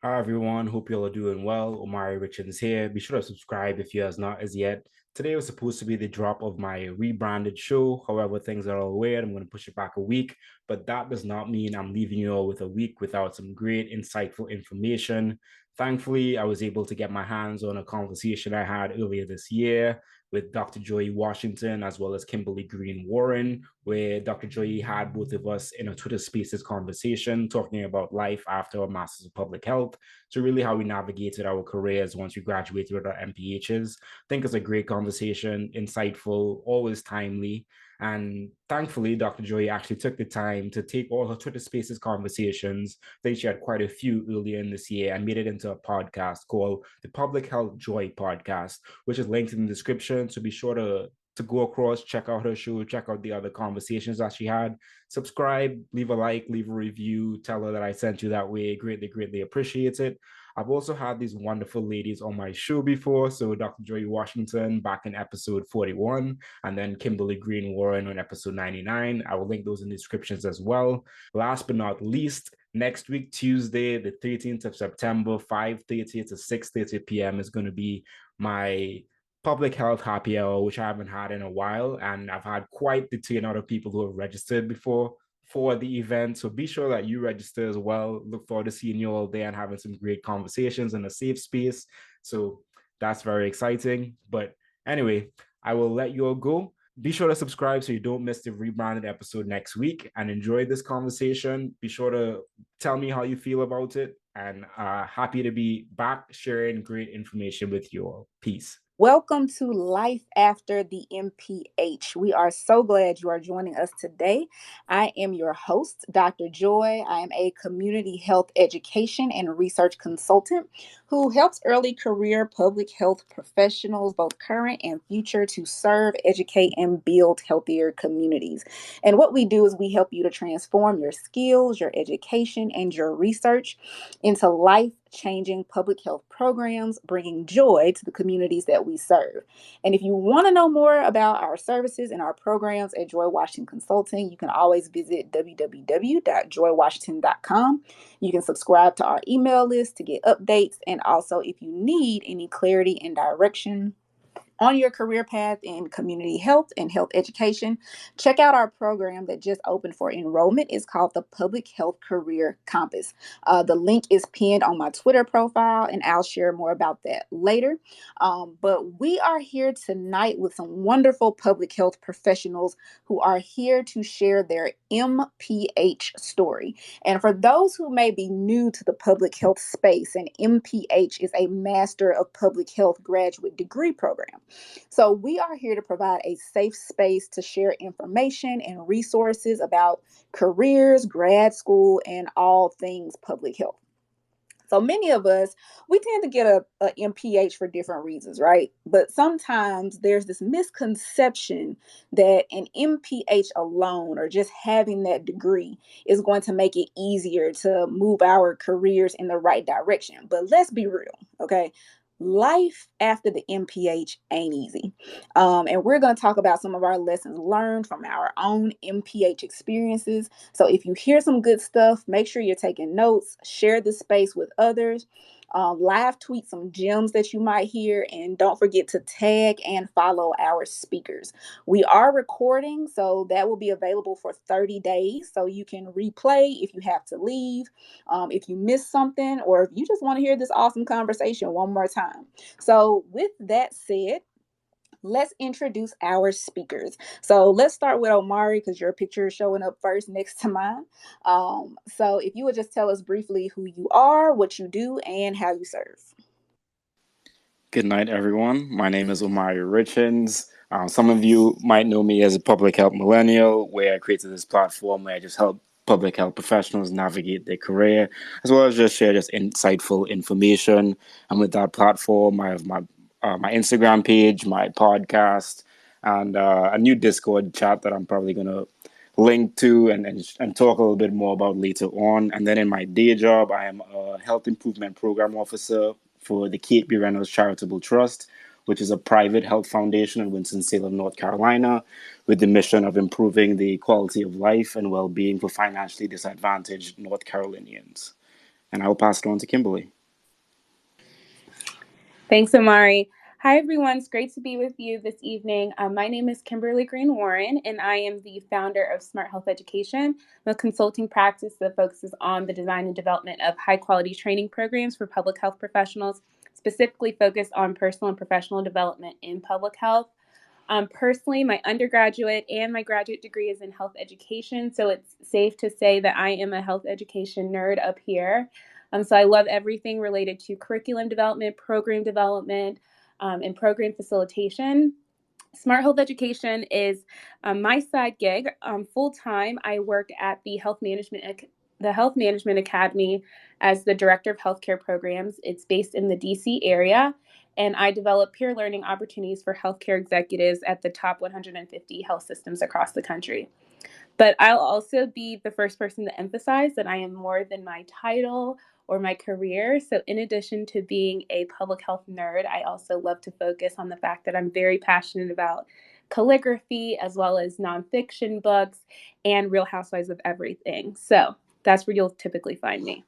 Hi everyone, hope you all are doing well. Omari Richards here. Be sure to subscribe if you has not as yet. Today was supposed to be the drop of my rebranded show. However, things are all weird. I'm going to push it back a week, but that does not mean I'm leaving you all with a week without some great, insightful information. Thankfully, I was able to get my hands on a conversation I had earlier this year with Dr. Joy Washington as well as Kimberly Green Warren, where Dr. Joy had both of us in a Twitter Spaces conversation talking about life after a Master's of Public Health. So, really, how we navigated our careers once we graduated with our MPHs. I think it's a great conversation, insightful, always timely. And thankfully, Dr. Joy actually took the time to take all her Twitter Spaces conversations. I think she had quite a few earlier in this year and made it into a podcast called the Public Health Joy Podcast, which is linked in the description. So be sure to go across, check out her show, check out the other conversations that she had. Subscribe, leave a like, leave a review, tell her that I sent you that way. Greatly, greatly appreciate it. I've also had these wonderful ladies on my show before. So Dr. Joy Washington back in episode 41, and then Kimberly Green Warren on episode 99. I will link those in the descriptions as well. Last but not least, next week, Tuesday, the 13th of September, 5:30 to 6:30 p.m. is going to be my public health happy hour, which I haven't had in a while. And I've had quite the turnout of people who have registered before for the event. So be sure that you register as well. Look forward to seeing you all there and having some great conversations in a safe space. So that's very exciting. But anyway, I will let you all go. Be sure to subscribe so you don't miss the rebranded episode next week and enjoy this conversation. Be sure to tell me how you feel about it. And happy to be back sharing great information with you all. Peace. Welcome to Life After the MPH. We are so glad you are joining us today. I am your host, Dr. Joy. I am a community health education and research consultant who helps early career public health professionals, both current and future, to serve, educate, and build healthier communities. And what we do is we help you to transform your skills, your education, and your research into life-changing public health programs, bringing joy to the communities that we serve. And if you want to know more about our services and our programs at Joy Washington Consulting, you can always visit www.joywashington.com. You can subscribe to our email list to get updates. And also, if you need any clarity and direction on your career path in community health and health education, check out our program that just opened for enrollment. It's called the Public Health Career Compass. The link is pinned on my Twitter profile, and I'll share more about that later. But we are here tonight with some wonderful public health professionals who are here to share their MPH story. And for those who may be new to the public health space, an MPH is a Master of Public Health graduate degree program. So we are here to provide a safe space to share information and resources about careers, grad school, and all things public health. So many of us, we tend to get a MPH for different reasons, right? But sometimes there's this misconception that an MPH alone or just having that degree is going to make it easier to move our careers in the right direction. But let's be real, okay? Life after the MPH ain't easy. And we're going to talk about some of our lessons learned from our own MPH experiences. So if you hear some good stuff, make sure you're taking notes, share the space with others, live tweet some gems that you might hear, and don't forget to tag and follow our speakers. We are recording, so that will be available for 30 days. So you can replay if you have to leave, if you miss something, or if you just want to hear this awesome conversation one more time. So with that said, let's introduce our speakers. So let's start with Omari because your picture is showing up first next to mine. So if you would just tell us briefly who you are, what you do, and how you serve. Good night, everyone. My name is Omari Richards. Some of you might know me as a public health millennial, where I created this platform where I just help public health professionals navigate their career, as well as just share just insightful information. And with that platform, I have my Instagram page, my podcast, and a new Discord chat that I'm probably gonna link to and talk a little bit more about later on. And then in my day job, I am a health improvement program officer for the Kate B. Reynolds Charitable Trust, which is a private health foundation in Winston-Salem, North Carolina, with the mission of improving the quality of life and well-being for financially disadvantaged North Carolinians. And I'll pass it on to Kimberly. Thanks, Amari. Hi, everyone. It's great to be with you this evening. My name is Kimberly Green Warren, and I am the founder of Smart Health Education, a consulting practice that focuses on the design and development of high quality training programs for public health professionals, specifically focused on personal and professional development in public health. Personally, my undergraduate and my graduate degree is in health education, so it's safe to say that I am a health education nerd up here. So I love everything related to curriculum development, and program facilitation. Smart Health Education is my side gig. Full time, I work at the Health Management Academy as the director of healthcare programs. It's based in the DC area, and I develop peer learning opportunities for healthcare executives at the top 150 health systems across the country. But I'll also be the first person to emphasize that I am more than my title or my career. So, in addition to being a public health nerd, I also love to focus on the fact that I'm very passionate about calligraphy as well as nonfiction books and Real Housewives of Everything. So, that's where you'll typically find me.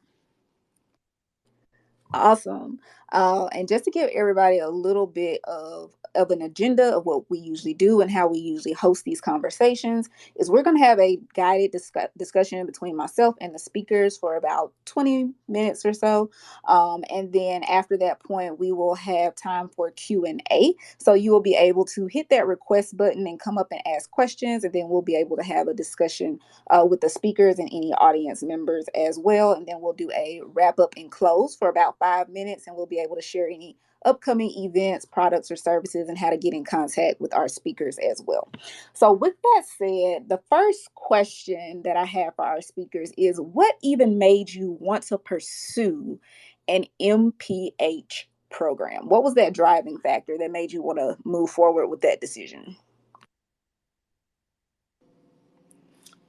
Awesome. And just to give everybody a little bit of an agenda of what we usually do and how we usually host these conversations is we're going to have a guided discussion between myself and the speakers for about 20 minutes or so. And then after that point, we will have time for Q&A. So you will be able to hit that request button and come up and ask questions. And then we'll be able to have a discussion with the speakers and any audience members as well. And then we'll do a wrap up and close for about 5 minutes, and we'll be able to share any upcoming events, products, or services, and how to get in contact with our speakers as well. So, with that said, the first question that I have for our speakers is what even made you want to pursue an MPH program? What was that driving factor that made you want to move forward with that decision?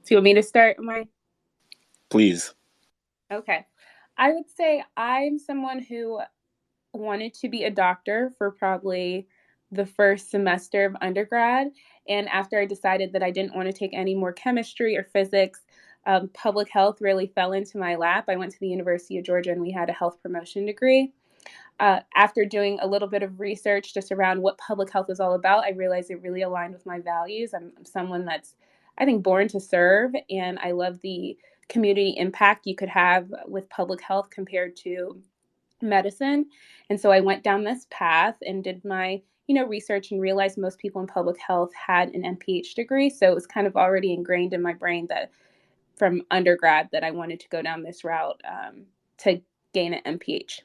So, you want me to start, Mike? Please. Okay. I would say I'm someone who wanted to be a doctor for probably the first semester of undergrad. And after I decided that I didn't want to take any more chemistry or physics, public health really fell into my lap. I went to the University of Georgia and we had a health promotion degree. After doing a little bit of research just around what public health is all about, I realized it really aligned with my values. I'm someone that's, I think, born to serve, and I love the community impact you could have with public health compared to medicine. And so I went down this path and did my research and realized most people in public health had an MPH degree. So it was kind of already ingrained in my brain that from undergrad that I wanted to go down this route to gain an MPH.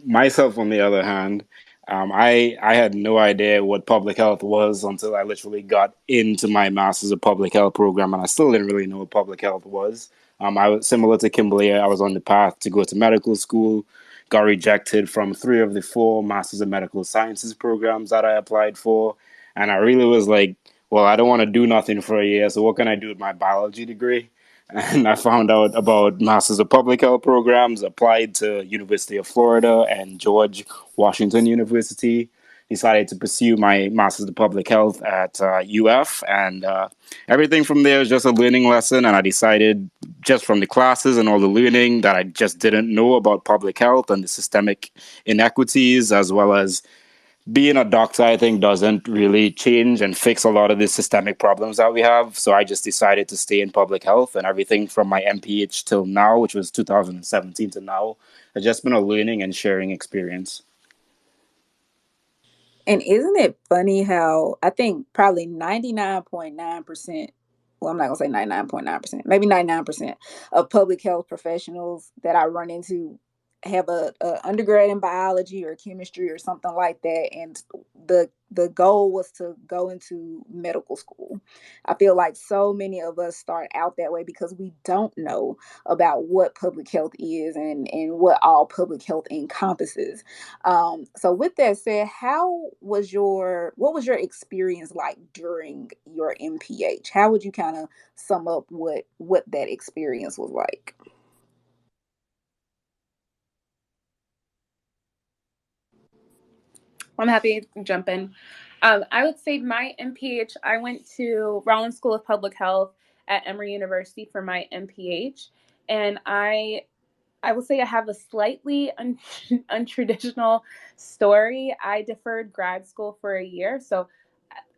Myself, on the other hand, I had no idea what public health was until I literally got into my Master's of Public Health program, and I still didn't really know what public health was. I was similar to Kimberly. I was on the path to go to medical school, got rejected from three of the four Masters of Medical Sciences programs that I applied for, and I really was like, well, I don't want to do nothing for a year, so what can I do with my biology degree? And I found out about Masters of Public Health programs, applied to University of Florida and George Washington University. Decided to pursue my Masters of Public Health at UF, and everything from there is just a learning lesson. And I decided, just from the classes and all the learning, that I just didn't know about public health and the systemic inequities, as well as being a doctor, I think, doesn't really change and fix a lot of the systemic problems that we have. So I just decided to stay in public health, and everything from my MPH till now, which was 2017 to now, has just been a learning and sharing experience. And isn't it funny how I think probably 99.9%, well, I'm not going to say 99.9%, maybe 99% of public health professionals that I run into have a undergrad in biology or chemistry or something like that. And the goal was to go into medical school. I feel like so many of us start out that way because we don't know about what public health is and what all public health encompasses. So with that said, what was your experience like during your MPH? How would you kind of sum up what that experience was like? I'm happy to jump in. I would say my MPH, I went to Rollins School of Public Health at Emory University for my MPH, and I I will say I have a slightly untraditional story. I deferred grad school for a year. So,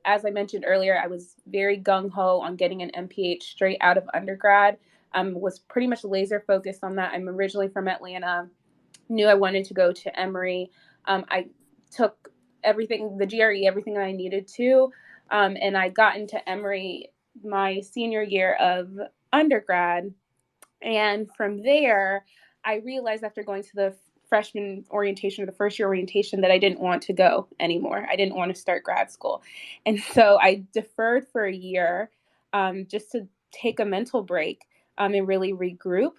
as I mentioned earlier, I was very gung ho on getting an MPH straight out of undergrad. Was pretty much laser focused on that. I'm originally from Atlanta, knew I wanted to go to Emory. I took everything, the GRE, everything that I needed to, and I got into Emory my senior year of undergrad. And from there, I realized after going to the freshman orientation or the first year orientation that I didn't want to go anymore. I didn't want to start grad school. And so I deferred for a year, just to take a mental break, and really regroup.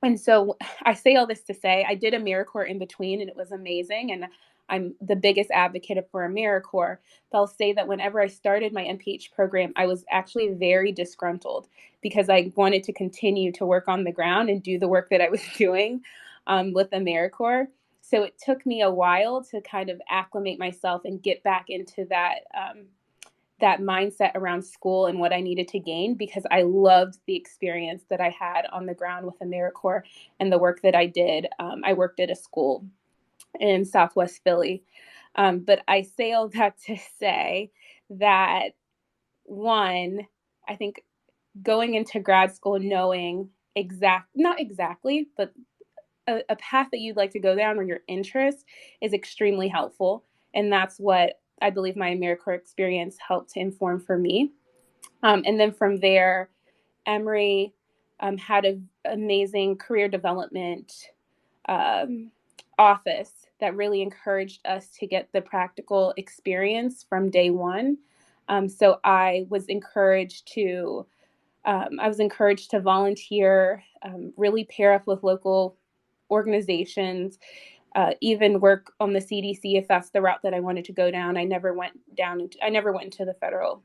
And so I say all this to say I did AmeriCorps in between, and it was amazing. And I'm the biggest advocate for AmeriCorps. But I'll say that whenever I started my MPH program, I was actually very disgruntled because I wanted to continue to work on the ground and do the work that I was doing, with AmeriCorps. So it took me a while to kind of acclimate myself and get back into that mindset around school and what I needed to gain, because I loved the experience that I had on the ground with AmeriCorps and the work that I did. I worked at a school in Southwest Philly. But I say all that to say that, one, I think going into grad school knowing not exactly, but a path that you'd like to go down or your interest is extremely helpful. And that's what I believe my AmeriCorps experience helped to inform for me. And then from there, Emory had an amazing career development um, office that really encouraged us to get the practical experience from day one. So I was encouraged to volunteer, really pair up with local organizations, even work on the CDC if that's the route that I wanted to go down. I never went into the federal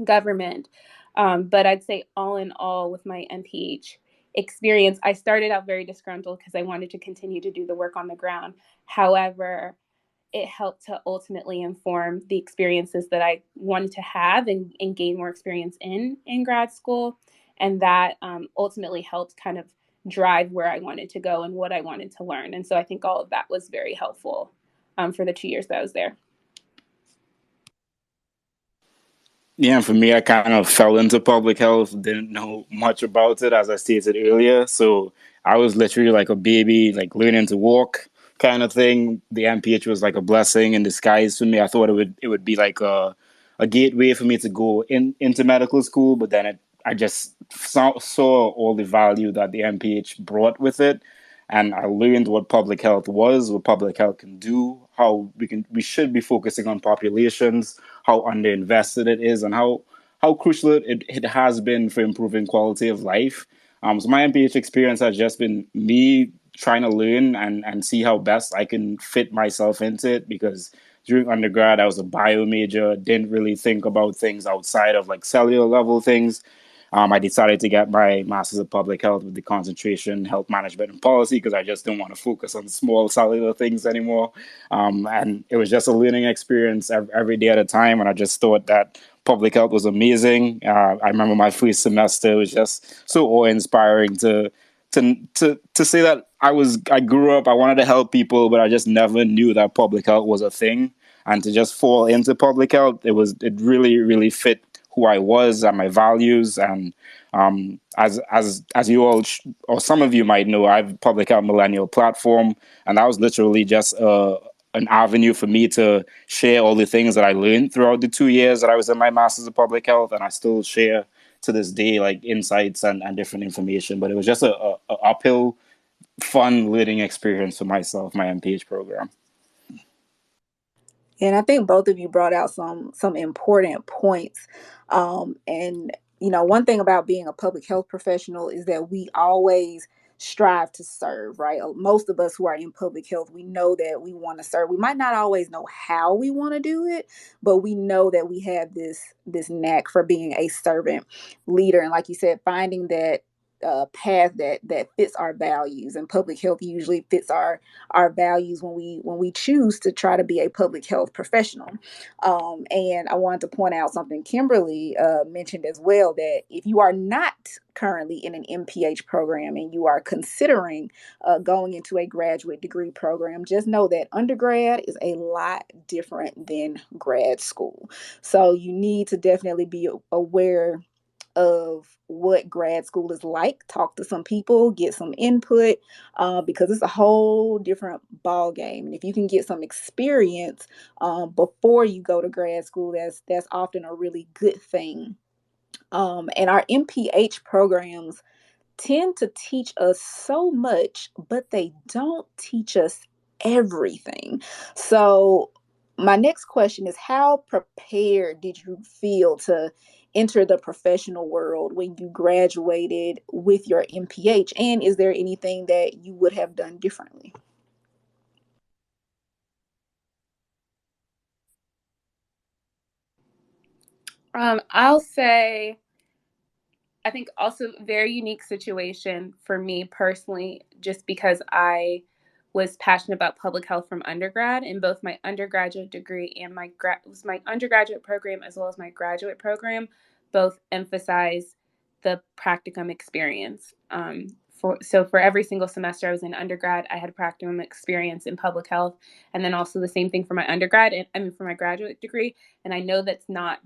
government. But I'd say all in all, with my MPH experience, I started out very disgruntled because I wanted to continue to do the work on the ground. However, it helped to ultimately inform the experiences that I wanted to have and gain more experience in grad school. And that ultimately helped kind of drive where I wanted to go and what I wanted to learn. And so I think all of that was very helpful for the 2 years that I was there. Yeah, for me, I kind of fell into public health, didn't know much about it, as I stated earlier. So I was literally like a baby, like learning to walk kind of thing. The MPH was like a blessing in disguise for me. I thought it would be like a gateway for me to go into medical school, but then I just saw all the value that the MPH brought with it. And I learned what public health was, what public health can do, how we should be focusing on populations, how underinvested it is, and how crucial it has been for improving quality of life. So my MPH experience has just been me trying to learn and see how best I can fit myself into it, because during undergrad I was a bio major, didn't really think about things outside of like cellular level things. I decided to get my master's of public health with the concentration health management and policy, because I just didn't want to focus on small cellular things anymore. And it was just a learning experience every day at a time. And I just thought that public health was amazing. I remember my first semester was just so awe inspiring to say that I grew up, I wanted to help people, but I just never knew that public health was a thing. And to just fall into public health, it really, really fit who I was and my values. And as you all or some of you might know, I have a public health Millennial platform, and that was literally just an avenue for me to share all the things that I learned throughout the 2 years that I was in my master's of public health, and I still share to this day like insights and different information. But it was just a uphill, fun learning experience for myself, my MPH program. And I think both of you brought out some important points. And one thing about being a public health professional is that we always strive to serve, right? Most of us who are in public health, we know that we want to serve. We might not always know how we want to do it, but we know that we have this knack for being a servant leader. And like you said, finding that path that fits our values, and public health usually fits our values when we choose to try to be a public health professional. And I wanted to point out something Kimberly mentioned as well, that if you are not currently in an MPH program and you are considering going into a graduate degree program, just know that undergrad is a lot different than grad school. So you need to definitely be aware of what grad school is like. Talk to some people, get some input, because it's a whole different ball game. And if you can get some experience before you go to grad school, that's often a really good thing. And our MPH programs tend to teach us so much, but they don't teach us everything. So, my next question is, how prepared did you feel to enter the professional world when you graduated with your MPH? And is there anything that you would have done differently? I'll say, I think also very unique situation for me personally, just because I was passionate about public health from undergrad, and both my undergraduate degree and my undergraduate program as well as my graduate program both emphasize the practicum experience. For every single semester I was in undergrad, I had practicum experience in public health, and then also the same thing for my undergrad and for my graduate degree. And I know that's not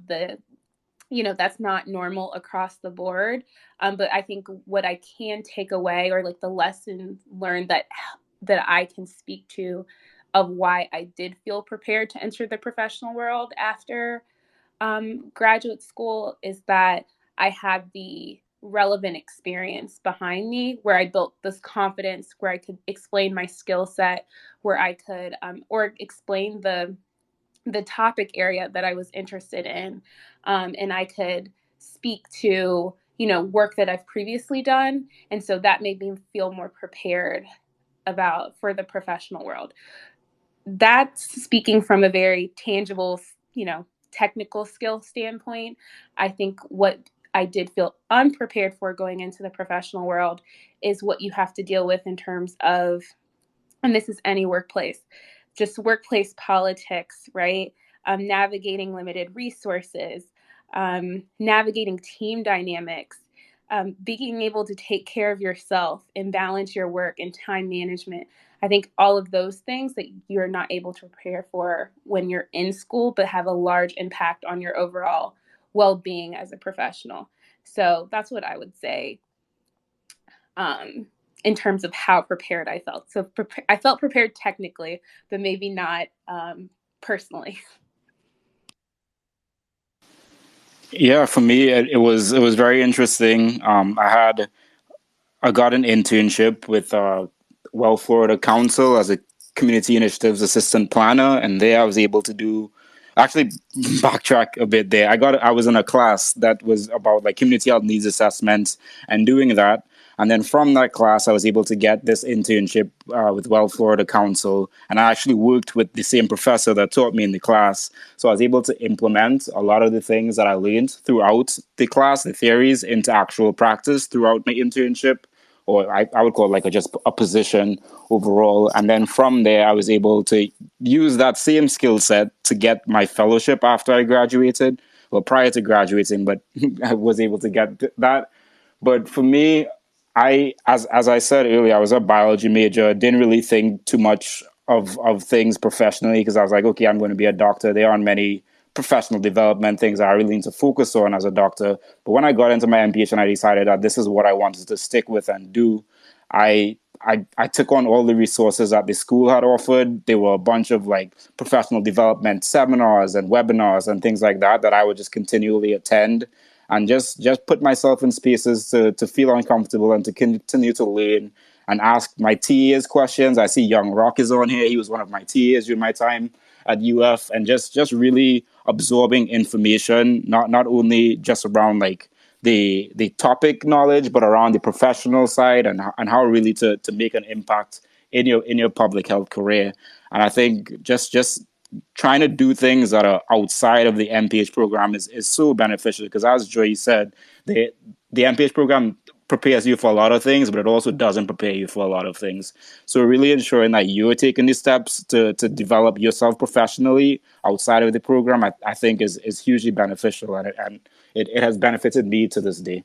normal across the board. But I think what I can take away, or like the lesson learned that I can speak to, of why I did feel prepared to enter the professional world after graduate school, is that I had the relevant experience behind me, where I built this confidence, where I could explain my skill set, where I could or explain the topic area that I was interested in. And I could speak to, work that I've previously done. And so that made me feel more prepared for the professional world. That's speaking from a very tangible, technical skill standpoint. I think what I did feel unprepared for going into the professional world is what you have to deal with in terms of, and this is any workplace, just workplace politics, right? Navigating limited resources, navigating team dynamics, being able to take care of yourself and balance your work and time management. I think all of those things that you're not able to prepare for when you're in school, but have a large impact on your overall well-being as a professional. So that's what I would say in terms of how prepared I felt. So I felt prepared technically, but maybe not personally. Yeah, for me, it was very interesting. I got an internship with Well Florida Council as a community initiatives assistant planner, and there I was able to do actually backtrack a bit there. I was in a class that was about like community health needs assessments and doing that. And then from that class, I was able to get this internship with Well Florida Council, and I actually worked with the same professor that taught me in the class. So I was able to implement a lot of the things that I learned throughout the class, the theories, into actual practice throughout my internship, or I would call it like just a position overall. And then from there, I was able to use that same skill set to get my fellowship after I graduated, well, prior to graduating, but I was able to get that. But for me, as I said earlier, I was a biology major. Didn't really think too much of things professionally, because I was like, okay, I'm going to be a doctor. There aren't many professional development things that I really need to focus on as a doctor. But when I got into my MPH and I decided that this is what I wanted to stick with and do, I took on all the resources that the school had offered. There were a bunch of like professional development seminars and webinars and things like that that I would just continually attend, and just put myself in spaces to feel uncomfortable and to continue to learn and ask my TAs questions. I see Young Rock is on here. He was one of my TAs during my time at UF, and just really absorbing information, not only just around like the topic knowledge, but around the professional side, and how really to make an impact in your public health career. And I think just trying to do things that are outside of the MPH program is so beneficial, because as Joy said, the MPH program prepares you for a lot of things, but it also doesn't prepare you for a lot of things. So really ensuring that you're taking the steps to develop yourself professionally outside of the program, I think is hugely beneficial, and it has benefited me to this day.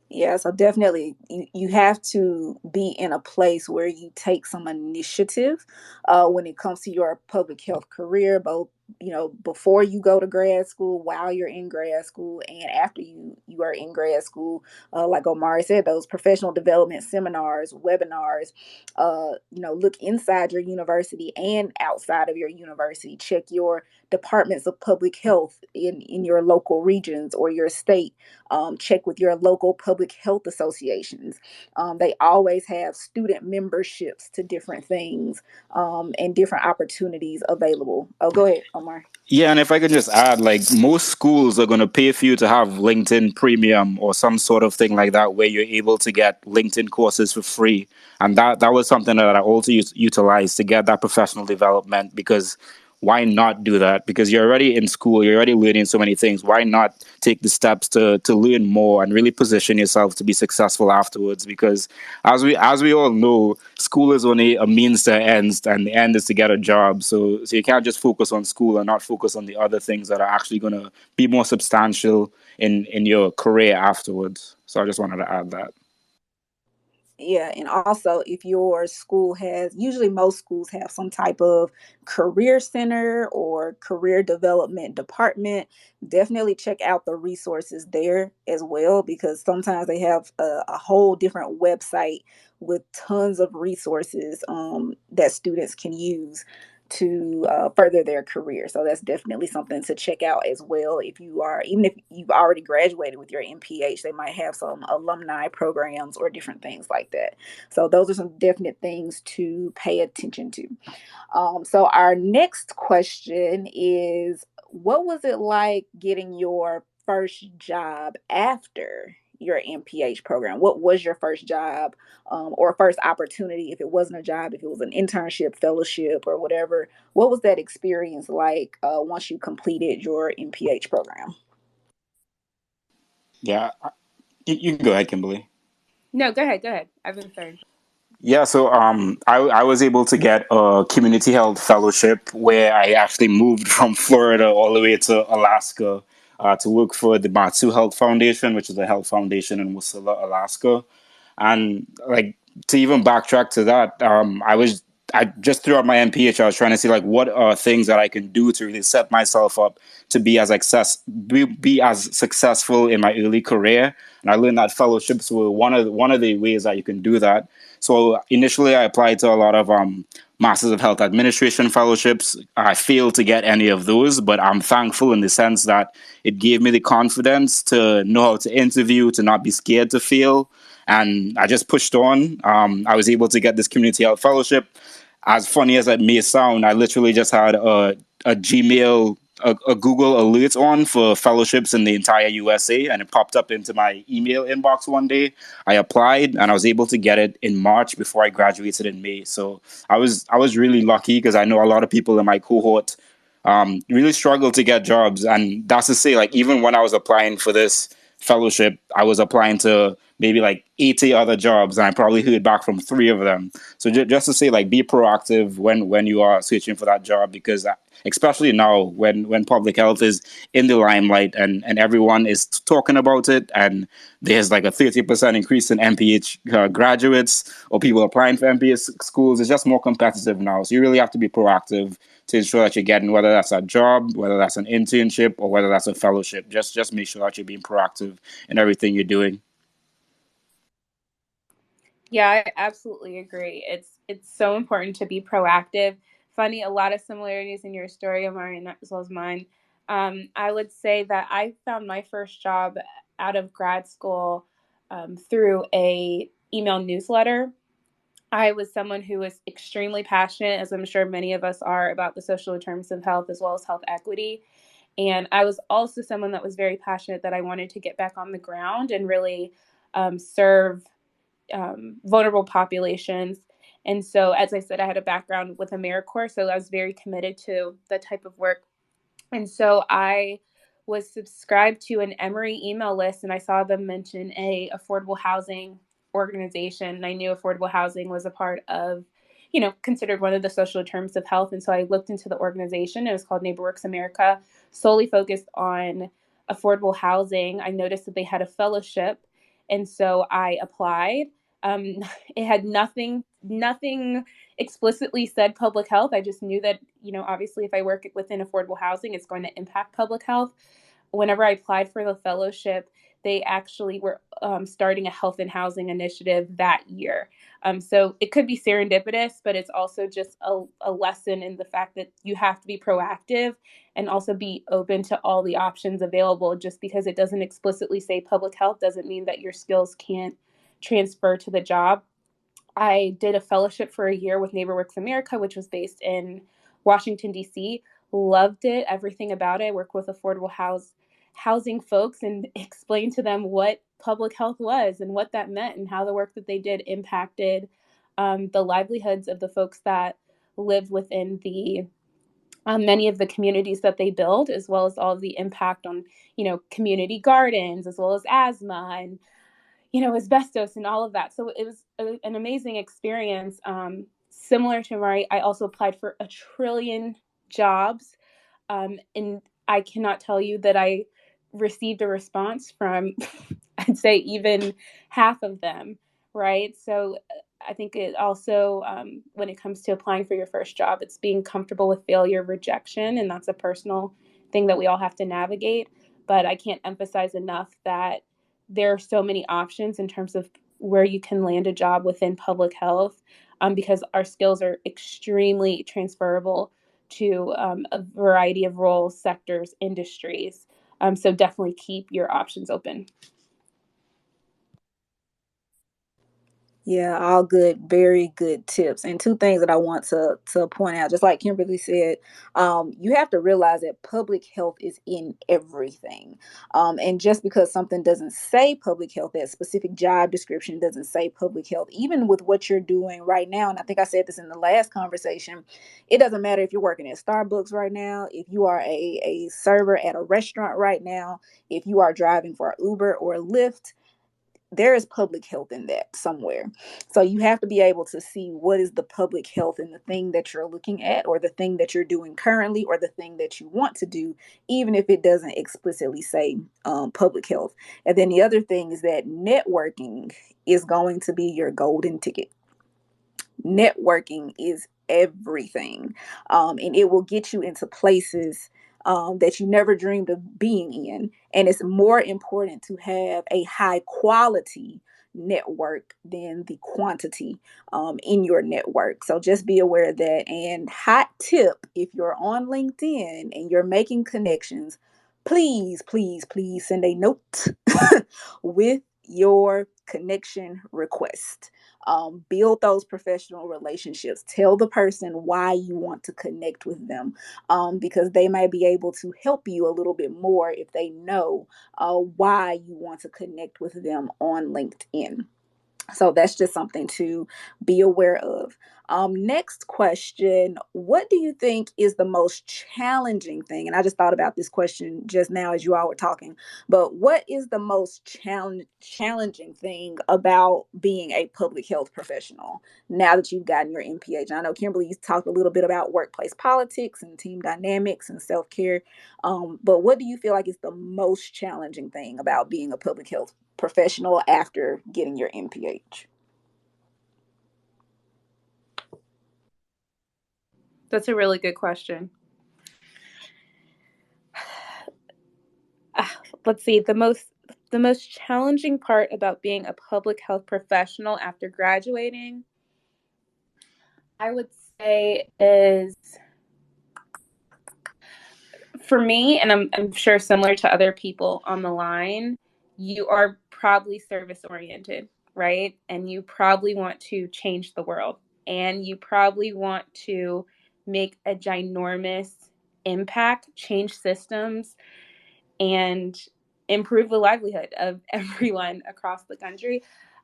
Yeah, so definitely you have to be in a place where you take some initiative when it comes to your public health career, both before you go to grad school, while you're in grad school, and after you are in grad school. Like Omari said, those professional development seminars, webinars. Look inside your university and outside of your university. Check your departments of public health in your local regions or your state. Check with your local public health associations. They always have student memberships to different things and different opportunities available. Oh, go ahead, Omar. Yeah, and if I could just add, like most schools are going to pay for you to have LinkedIn Premium or some sort of thing like that, where you're able to get LinkedIn courses for free, and that was something that I also utilized to get that professional development. Because why not do that? Because you're already in school, you're already learning so many things. Why not take the steps to learn more and really position yourself to be successful afterwards? Because as we all know, school is only a means to ends, and the end is to get a job. So you can't just focus on school and not focus on the other things that are actually going to be more substantial in your career afterwards. So I just wanted to add that. Yeah, and also if your school has, usually most schools have some type of career center or career development department. Definitely check out the resources there as well, because sometimes they have a whole different website with tons of resources that students can use to further their career. So that's definitely something to check out as well. Even if you've already graduated with your MPH, they might have some alumni programs or different things like that. So those are some definite things to pay attention to. So our next question is, what was it like getting your first job after your MPH program? What was your first job or first opportunity? If it wasn't a job, if it was an internship, fellowship, or whatever, what was that experience like once you completed your MPH program? Yeah, you can go ahead, Kimberly. No, go ahead. Go ahead. I've been third. Yeah, so I was able to get a community health fellowship where I actually moved from Florida all the way to Alaska to work for the Matsu Health Foundation, which is a health foundation in Wasilla, Alaska. And like to even backtrack to that, I just throughout my MPH, I was trying to see like what are things that I can do to really set myself up to be as successful in my early career. And I learned that fellowships were one of the ways that you can do that. So initially, I applied to a lot of Masters of Health Administration fellowships. I failed to get any of those, but I'm thankful in the sense that it gave me the confidence to know how to interview, to not be scared to fail. And I just pushed on. I was able to get this community health fellowship. As funny as it may sound, I literally just had a Gmail, a Google alert on for fellowships in the entire USA, and it popped up into my email inbox one day. I applied, and I was able to get it in March before I graduated in May. So I was really lucky, because I know a lot of people in my cohort really struggle to get jobs, and that's to say, like even when I was applying for this fellowship, I was applying to maybe like 80 other jobs, and I probably heard back from 3 of them. So just to say, like, be proactive when you are searching for that job, because especially now when public health is in the limelight, and everyone is talking about it, and there's like a 30% increase in MPH graduates or people applying for MPH schools. It's just more competitive now. So you really have to be proactive to ensure that you're getting, whether that's a job, whether that's an internship, or whether that's a fellowship. Just make sure that you're being proactive in everything you're doing. Yeah, I absolutely agree. It's so important to be proactive. Funny, a lot of similarities in your story, Omari, and as well as mine. I would say that I found my first job out of grad school through a email newsletter. I was someone who was extremely passionate, as I'm sure many of us are, about the social determinants of health as well as health equity. And I was also someone that was very passionate that I wanted to get back on the ground and really serve vulnerable populations. And so, as I said, I had a background with AmeriCorps, so I was very committed to the type of work. And so I was subscribed to an Emory email list, and I saw them mention a affordable housing organization. And I knew affordable housing was a part of, considered one of the social terms of health. And so I looked into the organization. It was called NeighborWorks America, solely focused on affordable housing. I noticed that they had a fellowship, and so I applied. Um, it had nothing explicitly said public health. I just knew that, obviously if I work within affordable housing, it's going to impact public health. Whenever I applied for the fellowship, they actually were starting a health and housing initiative that year. So it could be serendipitous, but it's also just a lesson in the fact that you have to be proactive and also be open to all the options available. Just because it doesn't explicitly say public health doesn't mean that your skills can't transfer to the job. I did a fellowship for a year with NeighborWorks America, which was based in Washington, D.C. Loved it, everything about it. I worked with affordable housing folks and explained to them what public health was and what that meant and how the work that they did impacted the livelihoods of the folks that lived within the many of the communities that they build, as well as all of the impact on, community gardens, as well as asthma and asbestos and all of that. So it was an amazing experience. Similar to Mari, I also applied for a trillion jobs. And I cannot tell you that I received a response from, I'd say, even half of them, right? So I think it also, when it comes to applying for your first job, it's being comfortable with failure, rejection, and that's a personal thing that we all have to navigate. But I can't emphasize enough that there are so many options in terms of where you can land a job within public health, because our skills are extremely transferable to a variety of roles, sectors, industries. So definitely keep your options open. Yeah, all good, very good tips. And two things that I want to point out, just like Kimberly said, you have to realize that public health is in everything. And just because something doesn't say public health, that specific job description doesn't say public health, even with what you're doing right now, and I think I said this in the last conversation, it doesn't matter if you're working at Starbucks right now, if you are a server at a restaurant right now, if you are driving for Uber or Lyft, there is public health in that somewhere. So you have to be able to see what is the public health in the thing that you're looking at, or the thing that you're doing currently, or the thing that you want to do, even if it doesn't explicitly say public health. And then the other thing is that networking is going to be your golden ticket. Networking is everything, and it will get you into places that you never dreamed of being in. And it's more important to have a high quality network than the quantity in your network. So just be aware of that. And hot tip, if you're on LinkedIn and you're making connections, please, please, please send a note with your connection request. Build those professional relationships. Tell the person why you want to connect with them, because they might be able to help you a little bit more if they know why you want to connect with them on LinkedIn. So that's just something to be aware of. Next question. What do you think is the most challenging thing? And I just thought about this question just now as you all were talking. But what is the most challenging thing about being a public health professional now that you've gotten your MPH? I know, Kimberly, you talked a little bit about workplace politics and team dynamics and self-care. But what do you feel like is the most challenging thing about being a public health professional after getting your MPH? That's a really good question. Let's see. The most challenging part about being a public health professional after graduating, I would say, is, for me, and I'm sure similar to other people on the line, you are probably service oriented, right? And you probably want to change the world, and you probably want to make a ginormous impact, change systems, and improve the livelihood of everyone across the country.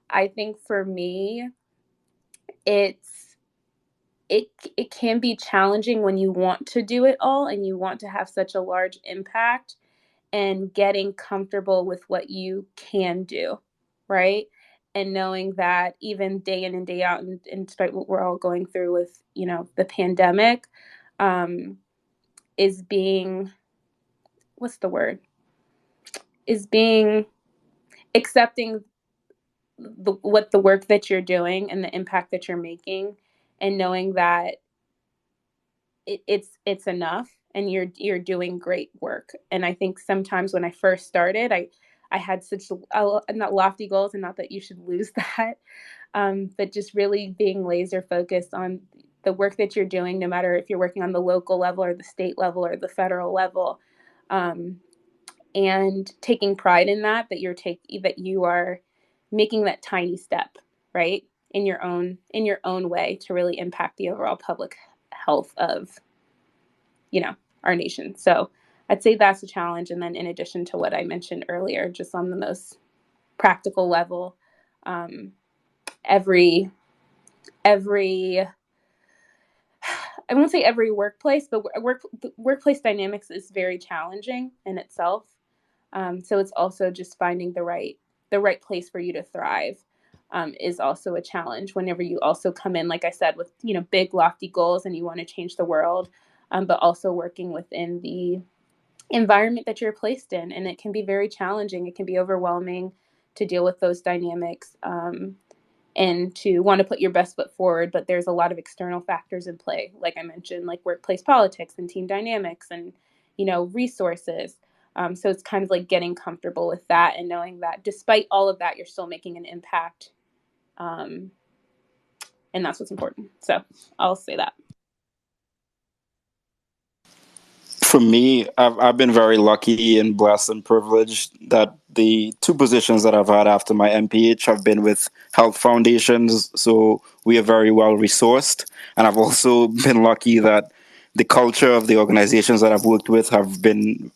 I think for me, it's it can be challenging when you want to do it all and you want to have such a large impact, and getting comfortable with what you can do, right? And knowing that even day in and day out, and despite what we're all going through with, the pandemic, is being, what's the word? Is being accepting what the work that you're doing and the impact that you're making, and knowing that it's enough and you're doing great work. And I think sometimes when I first started, I had such not lofty goals, and not that you should lose that, but just really being laser focused on the work that you're doing, no matter if you're working on the local level or the state level or the federal level, and taking pride in that you are making that tiny step, right, in your own way to really impact the overall public health of our nation. So I'd say that's a challenge. And then in addition to what I mentioned earlier, just on the most practical level, every I won't say every workplace, but workplace dynamics is very challenging in itself. So it's also just finding the right place for you to thrive, is also a challenge whenever you also come in, like I said, with, big lofty goals and you want to change the world, but also working within the environment that you're placed in. And it can be very challenging. It can be overwhelming to deal with those dynamics, and to want to put your best foot forward. But there's a lot of external factors in play, like I mentioned, like workplace politics and team dynamics and, resources. So it's kind of like getting comfortable with that and knowing that despite all of that, you're still making an impact. And that's what's important. So I'll say that. For me, I've been very lucky and blessed and privileged that the two positions that I've had after my MPH have been with health foundations. So we are very well resourced. And I've also been lucky that the culture of the organizations that I've worked with have been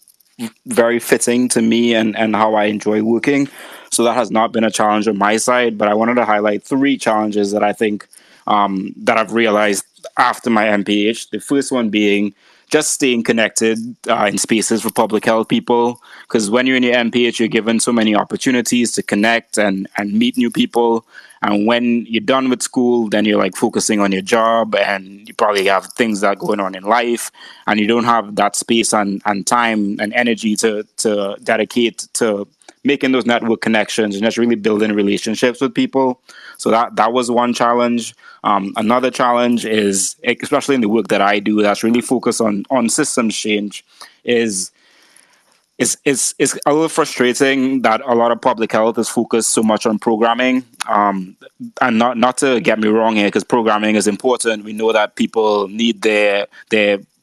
very fitting to me and how I enjoy working. So that has not been a challenge on my side. But I wanted to highlight three challenges that I think that I've realized after my MPH. The first one being just staying connected in spaces for public health people. Because when you're in your MPH, you're given so many opportunities to connect and meet new people. And when you're done with school, then you're like focusing on your job, and you probably have things that are going on in life, and you don't have that space and time and energy to dedicate to making those network connections and just really building relationships with people. So that was one challenge. Another challenge is, especially in the work that I do, that's really focused on systems change, is it's a little frustrating that a lot of public health is focused so much on programming. And not to get me wrong here, because programming is important. We know that people need their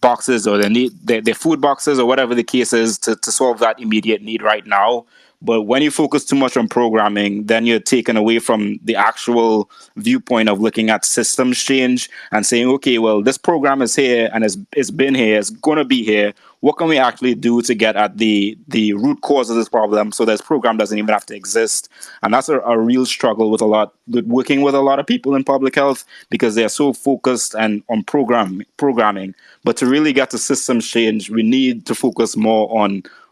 boxes, or they need their food boxes, or whatever the case is, to solve that immediate need right now. But when you focus too much on programming, then you're taken away from the actual viewpoint of looking at systems change and saying, okay, well, this program is here and it's been here, it's going to be here. What can we actually do to get at the root cause of this problem so this program doesn't even have to exist? And that's a real struggle with working with a lot of people in public health, because they're so focused and on programming. But to really get to systems change, we need to focus more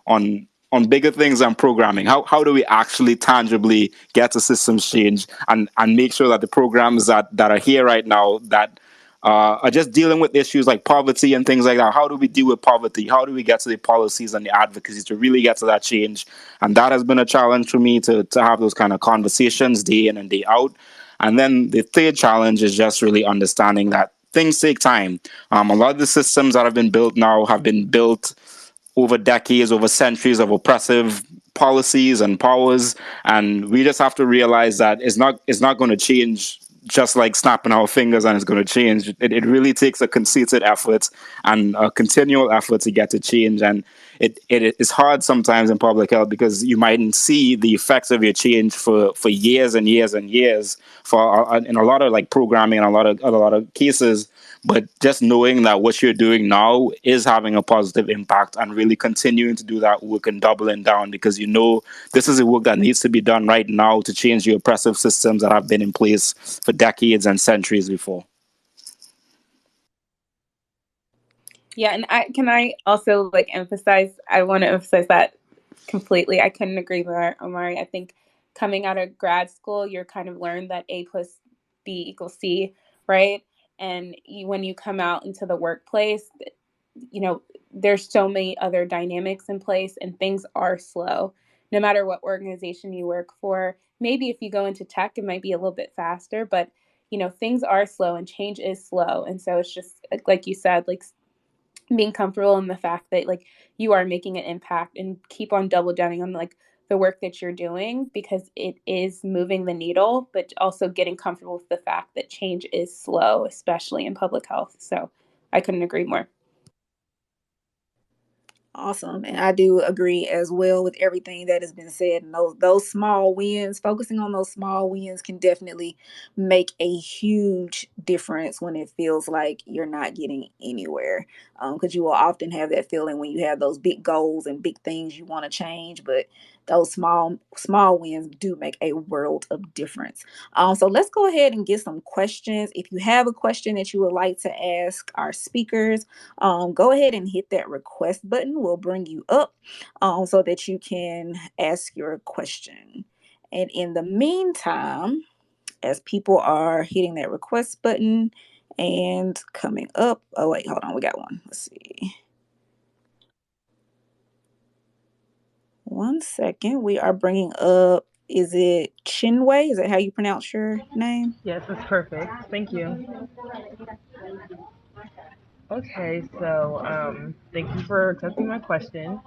on bigger things than programming. How do we actually tangibly get to systems change and make sure that the programs that are here right now that are just dealing with issues like poverty and things like that. How do we deal with poverty? How do we get to the policies and the advocacy to really get to that change? And that has been a challenge for me to have those kind of conversations day in and day out. And then the third challenge is just really understanding that things take time. A lot of the systems that have been built now have been built over decades, over centuries of oppressive policies and powers, and we just have to realize that it's not going to change just like snapping our fingers and it's going to change. It really takes a concerted effort and a continual effort to get to change. And it is hard sometimes in public health because you mightn't see the effects of your change for years and years and years in a lot of like programming and a lot of cases. But just knowing that what you're doing now is having a positive impact and really continuing to do that work and doubling down, because you know this is the work that needs to be done right now to change the oppressive systems that have been in place for decades and centuries before. Yeah, and I also I want to emphasize that Completely. I couldn't agree more, Omari. I think coming out of grad school, you're kind of learned that A plus B equals C, right? And when you come out into the workplace, there's so many other dynamics in place and things are slow. No matter what organization you work for, maybe if you go into tech, it might be a little bit faster, but things are slow and change is slow. And so it's just like you said, like being comfortable in the fact that like you are making an impact and keep on double downing on like the work that you're doing because it is moving the needle, but also getting comfortable with the fact that change is slow, especially in public health. So I couldn't agree more. Awesome. And I do agree as well with everything that has been said. And those small wins, focusing on those small wins can definitely make a huge difference when it feels like you're not getting anywhere. Because you will often have that feeling when you have those big goals and big things you want to change, but those small wins do make a world of difference. So let's go ahead and get some questions. If you have a question that you would like to ask our speakers, go ahead and hit that request button. We'll bring you up so that you can ask your question. And in the meantime, as people are hitting that request button and coming up, oh wait, hold on, we got one. Let's see. One second. We are bringing up, is it Chinwei? Is that how you pronounce your name? Yes, that's perfect. Thank you. Okay, so thank you for accepting my question.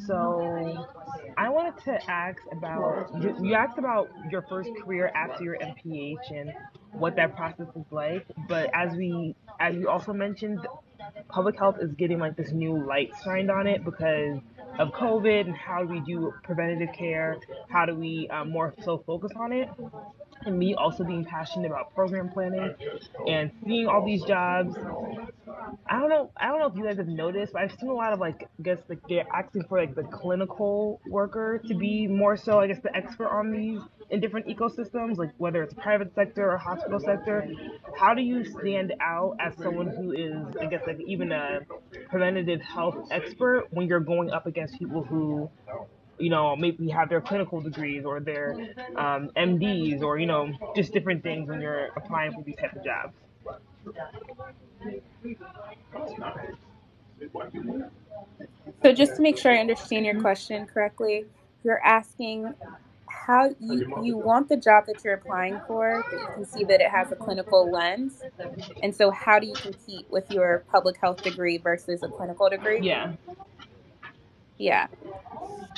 So I wanted to ask about you asked about your first career after your MPH and what that process is like. But as you also mentioned, public health is getting like this new light shined on it because of COVID and how do we do preventative care? How do we more so focus on it? And me also being passionate about program planning and seeing all these jobs. I don't know if you guys have noticed, but I've seen a lot of like I guess like they're asking for like the clinical worker to be more so I guess the expert on these in different ecosystems, like whether it's private sector or hospital sector. How do you stand out as someone who is I guess like even a preventative health expert when you're going up against people who maybe have their clinical degrees or their MDs or just different things when you're applying for these types of jobs. So just to make sure I understand your question correctly, you're asking how you want the job that you're applying for, but you can see that it has a clinical lens. And so how do you compete with your public health degree versus a clinical degree? Yeah. Yeah.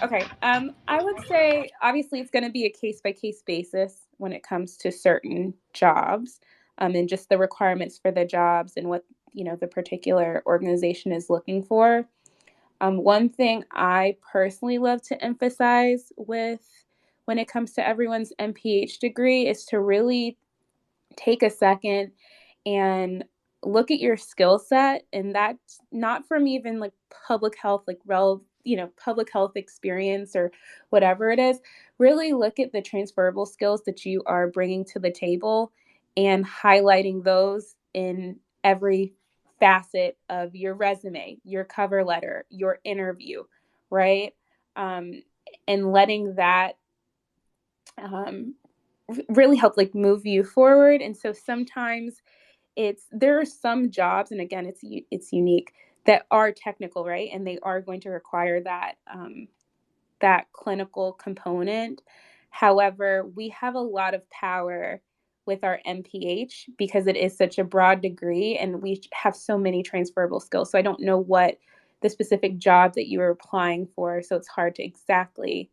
Okay. I would say obviously it's going to be a case by case basis when it comes to certain jobs, and just the requirements for the jobs and what, the particular organization is looking for. One thing I personally love to emphasize with when it comes to everyone's MPH degree is to really take a second and look at your skill set, and that's not from even like public health like public health experience or whatever it is. Really look at the transferable skills that you are bringing to the table and highlighting those in every facet of your resume, your cover letter, your interview, right? And letting that um, really help like move you forward. And so sometimes there are some jobs, and again, it's unique, that are technical, right? And they are going to require that clinical component. However, we have a lot of power with our MPH because it is such a broad degree and we have so many transferable skills. So I don't know what the specific job that you were applying for, so it's hard to exactly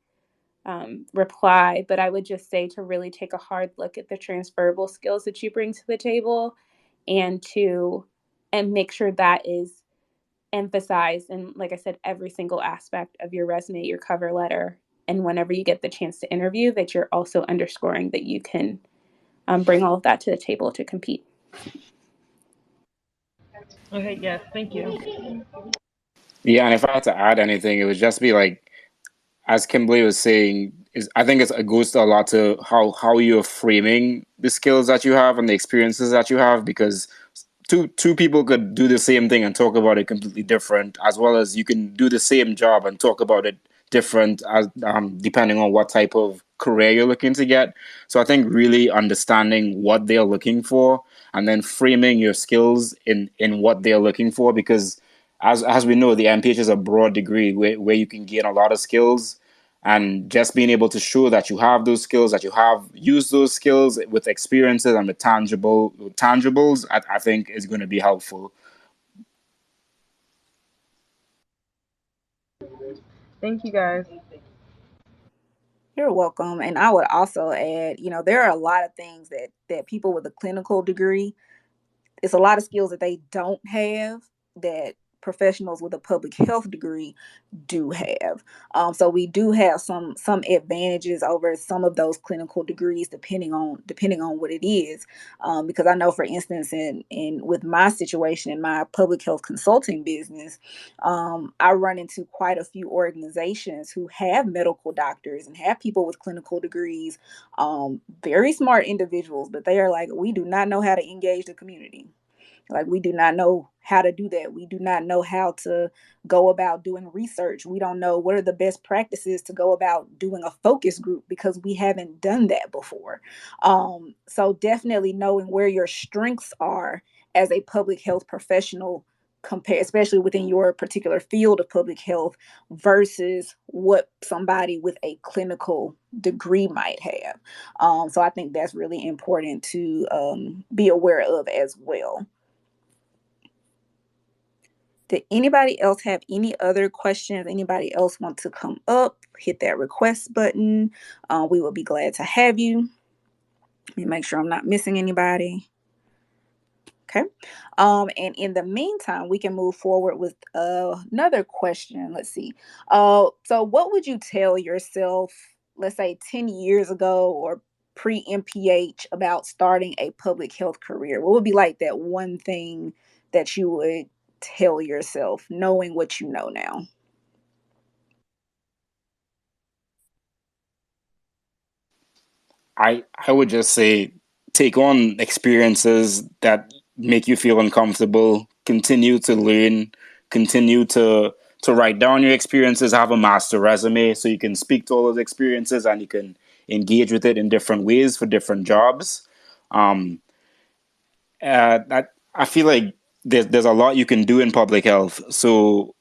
reply, but I would just say to really take a hard look at the transferable skills that you bring to the table and make sure that is emphasized in, like I said, every single aspect of your resume, your cover letter, and whenever you get the chance to interview, that you're also underscoring that you can bring all of that to the table to compete. Okay, yes, thank you. Yeah, and if I had to add anything, it would just be like, as Kimberly was saying, I think it goes to a lot to how you're framing the skills that you have and the experiences that you have, because two people could do the same thing and talk about it completely different, as well as you can do the same job and talk about it different as depending on what type of career you're looking to get. So I think really understanding what they're looking for and then framing your skills in what they're looking for, because as we know, the MPH is a broad degree where you can gain a lot of skills, and just being able to show that you have those skills, that you have used those skills with experiences and with tangibles, I think is going to be helpful. Thank you guys. You're welcome. And I would also add, there are a lot of things that people with a clinical degree, it's a lot of skills that they don't have that professionals with a public health degree do have. So we do have some advantages over some of those clinical degrees, depending on what it is. Because I know, for instance, in with my situation in my public health consulting business, I run into quite a few organizations who have medical doctors and have people with clinical degrees, very smart individuals, but they are like, we do not know how to engage the community. Like, we do not know how to do that. We do not know how to go about doing research. We don't know what are the best practices to go about doing a focus group because we haven't done that before. So definitely knowing where your strengths are as a public health professional, compare, especially within your particular field of public health, versus what somebody with a clinical degree might have. So I think that's really important to be aware of as well. Did anybody else have any other questions? Anybody else want to come up? Hit that request button. We will be glad to have you. Let me make sure I'm not missing anybody. Okay. And in the meantime, we can move forward with another question. Let's see. So what would you tell yourself, let's say 10 years ago or pre-MPH, about starting a public health career? What would be like that one thing that you would tell yourself, knowing what you know now? I would just say take on experiences that make you feel uncomfortable. Continue to learn. Continue to write down your experiences. Have a master resume so you can speak to all those experiences and you can engage with it in different ways for different jobs. Um, I feel like there's a lot you can do in public health. So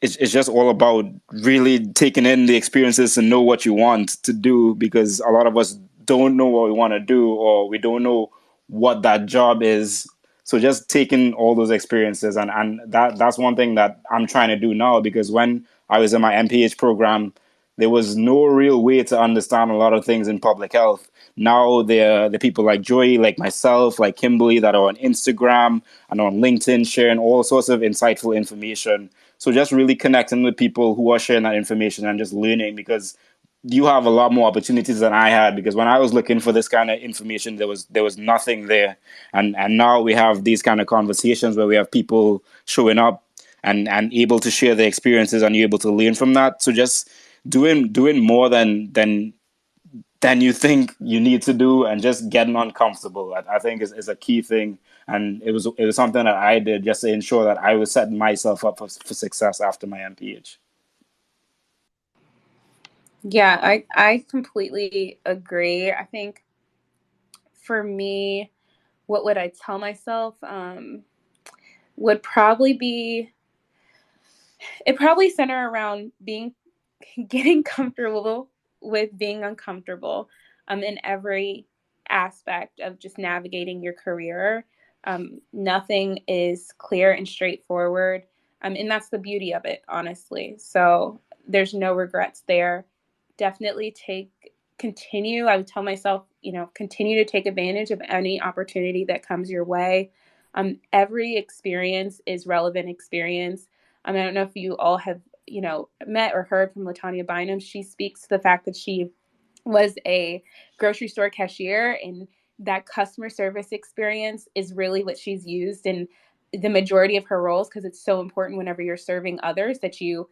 it's just all about really taking in the experiences and know what you want to do, because a lot of us don't know what we want to do, or we don't know what that job is. So just taking all those experiences, and that's one thing that I'm trying to do now, because when I was in my MPH program, there was no real way to understand a lot of things in public health. Now there are the people like Joy, like myself, like Kimberly, that are on Instagram and on LinkedIn sharing all sorts of insightful information. So just really connecting with people who are sharing that information and just learning, because you have a lot more opportunities than I had, because when I was looking for this kind of information, there was nothing there. And now we have these kind of conversations where we have people showing up and able to share their experiences, and you're able to learn from that. So just doing more than you think you need to do, and just getting uncomfortable, I think is a key thing. And it was something that I did just to ensure that I was setting myself up for success after my MPH. Yeah, I completely agree. I think for me, what would I tell myself? Would probably be, it probably center around getting comfortable with being uncomfortable, in every aspect of just navigating your career. Nothing is clear and straightforward. And that's the beauty of it, honestly. So there's no regrets there. Definitely continue. I would tell myself, continue to take advantage of any opportunity that comes your way. Every experience is relevant experience. I don't know if you all have, met or heard from Latanya Bynum. She speaks to the fact that she was a grocery store cashier, and that customer service experience is really what she's used in the majority of her roles, because it's so important whenever you're serving others that you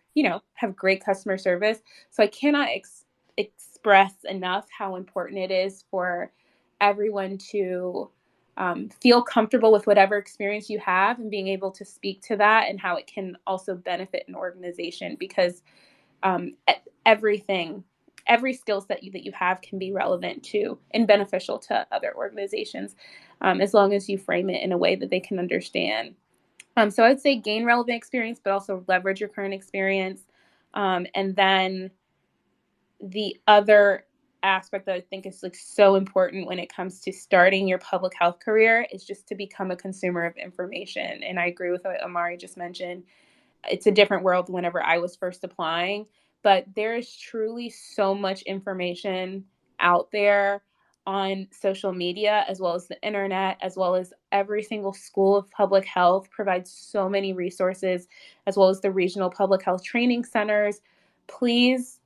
have great customer service. So I cannot express enough how important it is for everyone to feel comfortable with whatever experience you have and being able to speak to that, and how it can also benefit an organization. Because everything, every skill set that you have can be relevant to and beneficial to other organizations, as long as you frame it in a way that they can understand. So I'd say gain relevant experience, but also leverage your current experience. And then the other aspect that I think is like so important when it comes to starting your public health career is just to become a consumer of information. And I agree with what Amari just mentioned. It's a different world whenever I was first applying, but there is truly so much information out there on social media, as well as the internet, as well as every single school of public health provides so many resources, as well as the regional public health training centers. Please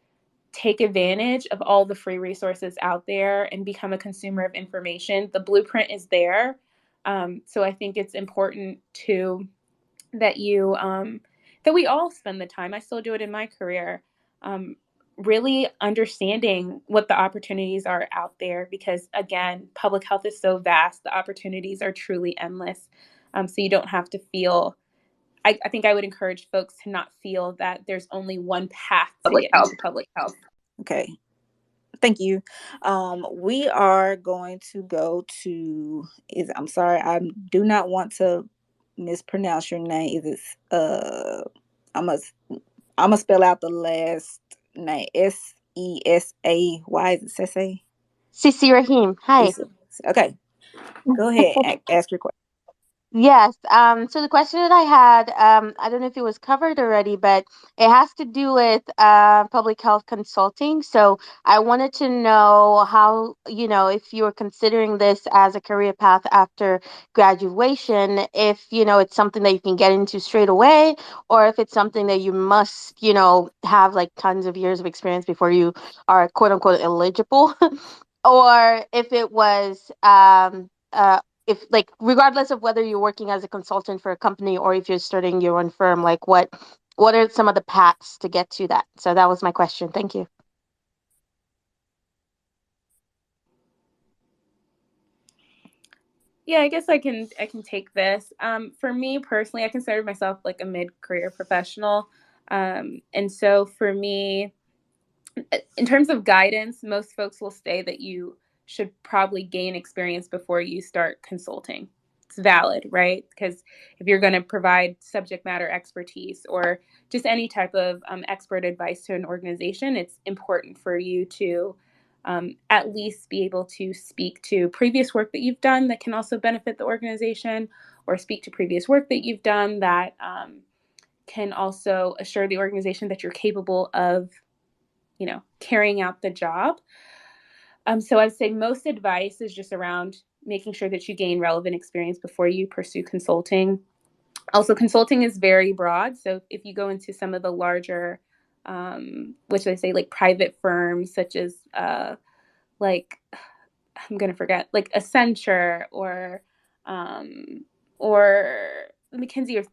take advantage of all the free resources out there and become a consumer of information. The blueprint is there. So I think it's important that you that we all spend the time. I still do it in my career, really understanding what the opportunities are out there, because again, public health is so vast. The opportunities are truly endless. So you don't have to feel. I think I would encourage folks to not feel that there's only one path to Public get health. into public health. Okay. Thank you. We are going to go to I'm sorry, I do not want to mispronounce your name. Is it I'm gonna spell out the last name. Sesay. Is it Sesay? Sisi Rahim. Hi. Okay. Go ahead. Ask your question. Yes. So the question that I had, I don't know if it was covered already, but it has to do with public health consulting. So I wanted to know how, if you were considering this as a career path after graduation, if, it's something that you can get into straight away, or if it's something that you must, have like tons of years of experience before you are quote unquote eligible, or if it was if like regardless of whether you're working as a consultant for a company or if you're starting your own firm, like what are some of the paths to get to that? So that was my question. Thank you. Yeah, I guess I can take this. For me personally, I consider myself like a mid-career professional. And so for me, in terms of guidance, most folks will say that you should probably gain experience before you start consulting. It's valid, right? Because if you're going to provide subject matter expertise or just any type of expert advice to an organization, it's important for you to at least be able to speak to previous work that you've done that can also benefit the organization, or speak to previous work that you've done that can also assure the organization that you're capable of carrying out the job. So I'd say most advice is just around making sure that you gain relevant experience before you pursue consulting. Also, consulting is very broad. So if you go into some of the larger, which I say like private firms, such as like, I'm going to forget, like Accenture or McKinsey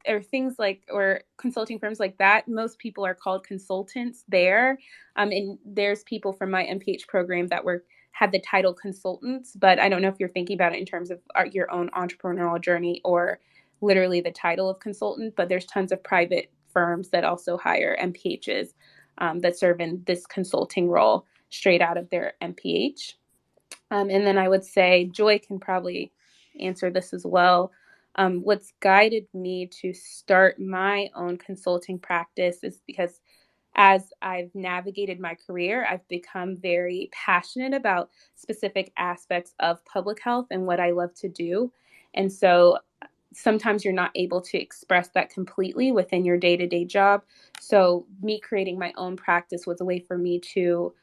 or things like, or consulting firms like that, most people are called consultants there. And there's people from my Mph program that had the title consultants, but I don't know if you're thinking about it in terms of your own entrepreneurial journey or literally the title of consultant, but there's tons of private firms that also hire MPHs that serve in this consulting role straight out of their MPH. And then I would say Joy can probably answer this as well. What's guided me to start my own consulting practice is because as I've navigated my career, I've become very passionate about specific aspects of public health and what I love to do. And so sometimes you're not able to express that completely within your day-to-day job. So me creating my own practice was a way for me to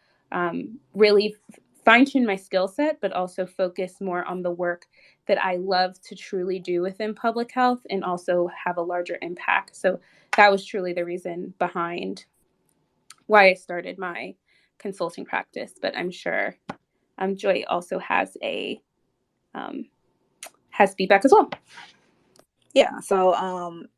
really fine-tune my skill set, but also focus more on the work that I love to truly do within public health and also have a larger impact. So that was truly the reason behind why I started my consulting practice. But I'm sure Joy also has feedback as well. Yeah, so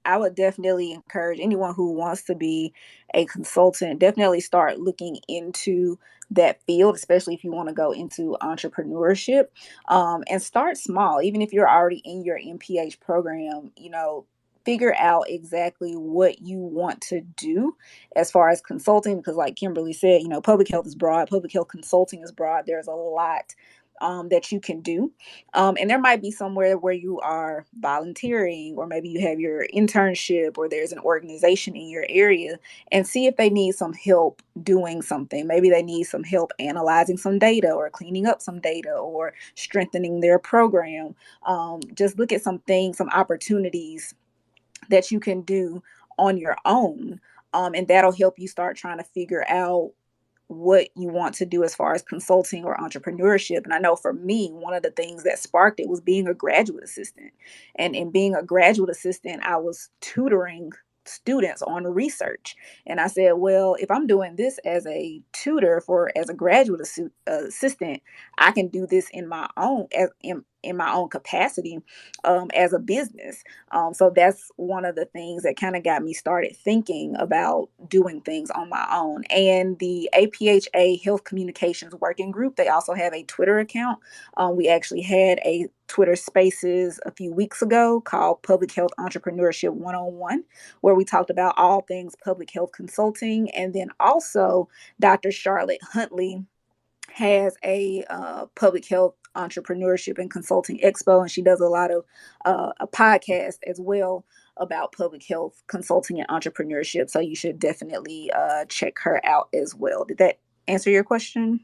I would definitely encourage anyone who wants to be a consultant, definitely start looking into that field, especially if you want to go into entrepreneurship, and start small. Even if you're already in your MPH program, figure out exactly what you want to do as far as consulting, because like Kimberly said, public health is broad, public health consulting is broad. There's a lot that you can do. And there might be somewhere where you are volunteering, or maybe you have your internship, or there's an organization in your area, and see if they need some help doing something. Maybe they need some help analyzing some data, or cleaning up some data, or strengthening their program. Just look at some things, some opportunities that you can do on your own. And that'll help you start trying to figure out what you want to do as far as consulting or entrepreneurship. And I know for me, one of the things that sparked it was being a graduate assistant. And in being a graduate assistant, I was tutoring students on research. And I said, well, if I'm doing this as a tutor as a graduate assistant, I can do this in my own in my own capacity as a business. So that's one of the things that kind of got me started thinking about doing things on my own. And the APHA Health Communications Working Group, they also have a Twitter account. We actually had a Twitter Spaces a few weeks ago called Public Health Entrepreneurship 101, where we talked about all things public health consulting. And then also Dr. Charlotte Huntley has a public health entrepreneurship and consulting expo, and she does a lot of a podcast as well about public health consulting and entrepreneurship. So you should definitely check her out as well. Did that answer your question?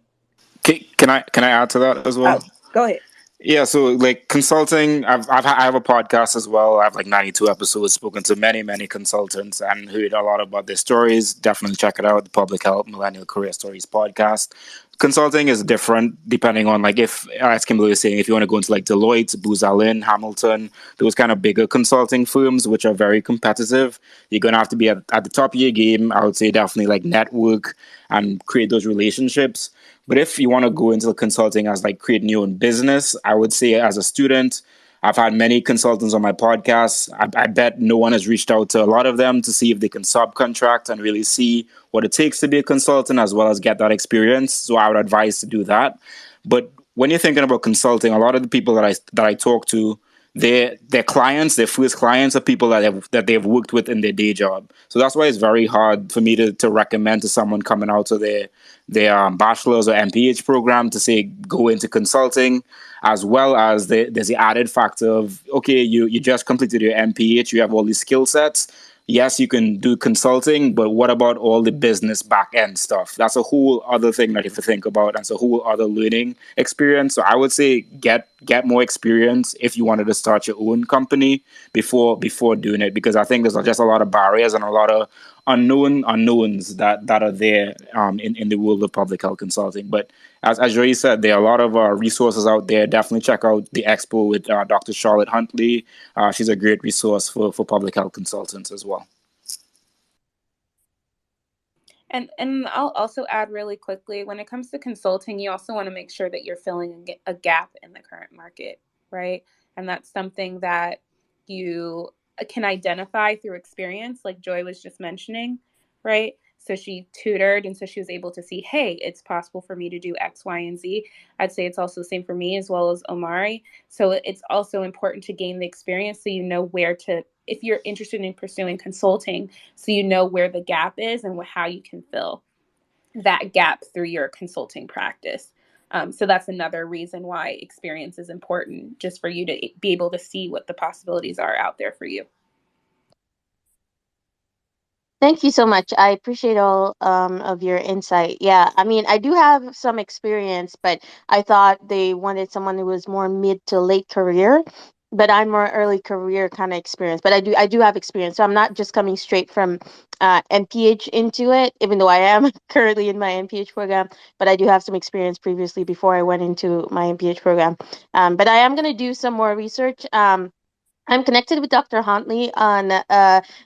Can I add to that as well? Go ahead. Yeah, so like consulting, I have a podcast as well. I have like 92 episodes, spoken to many consultants and heard a lot about their stories. Definitely check it out, the Public Health Millennial Career Stories podcast. Consulting is different depending on like if, as Kimberly was saying, if you want to go into like Deloitte, Booz Allen, Hamilton, those kind of bigger consulting firms which are very competitive, you're gonna have to be at the top of your game. I would say definitely like network and create those relationships. But if you want to go into consulting as like creating your own business, I would say as a student, I've had many consultants on my podcast. I bet no one has reached out to a lot of them to see if they can subcontract and really see what it takes to be a consultant as well as get that experience. So I would advise to do that. But when you're thinking about consulting, a lot of the people that I talk to, their clients, their first clients are people that they've worked with in their day job. So that's why it's very hard for me to recommend to someone coming out of their bachelor's or MPH program to say go into consulting, as well as there's the added factor of, okay, you just completed your MPH, you have all these skill sets. Yes, you can do consulting, but what about all the business back end stuff? That's a whole other thing that you have to think about. That's a whole other learning experience. So I would say get more experience if you wanted to start your own company before doing it, because I think there's just a lot of barriers and a lot of unknowns that are there in the world of public health consulting. But as Joey said, there are a lot of resources out there. Definitely check out the expo with Dr. Charlotte Huntley. She's a great resource for public health consultants as well. And I'll also add really quickly, when it comes to consulting, you also want to make sure that you're filling a gap in the current market, right? And that's something that you can identify through experience, like Joy was just mentioning, right? So she tutored, and so she was able to see, hey, it's possible for me to do X, Y, and Z. I'd say it's also the same for me as well as Omari. So it's also important to gain the experience so you know where to, if you're interested in pursuing consulting, so you know where the gap is and how you can fill that gap through your consulting practice. So that's another reason why experience is important, just for you to be able to see what the possibilities are out there for you. Thank you so much. I appreciate all of your insight. Yeah, I mean, I do have some experience, but I thought they wanted someone who was more mid to late career, but I'm more early career kind of experience. But I do have experience, so I'm not just coming straight from MPH into it, even though I am currently in my MPH program. But I do have some experience previously before I went into my MPH program. But I am gonna do some more research. I'm connected with Dr. Huntley on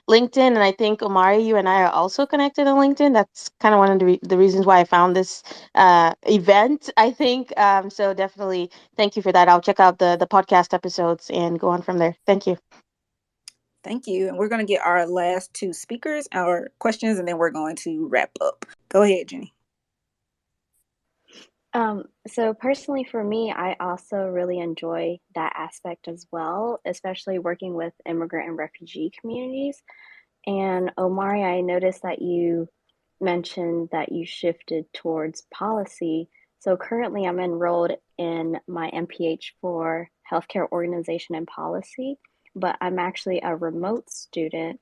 LinkedIn, and I think Omari, you and I are also connected on LinkedIn. That's kind of one of the reasons why I found this event, I think. So definitely thank you for that. I'll check out the podcast episodes and go on from there. Thank you. Thank you. And we're going to get our last two speakers, our questions, and then we're going to wrap up. Go ahead, Jenny. So personally for me, I also really enjoy that aspect as well, especially working with immigrant and refugee communities. And Omari, I noticed that you mentioned that you shifted towards policy. So currently I'm enrolled in my MPH for Healthcare Organization and Policy, but I'm actually a remote student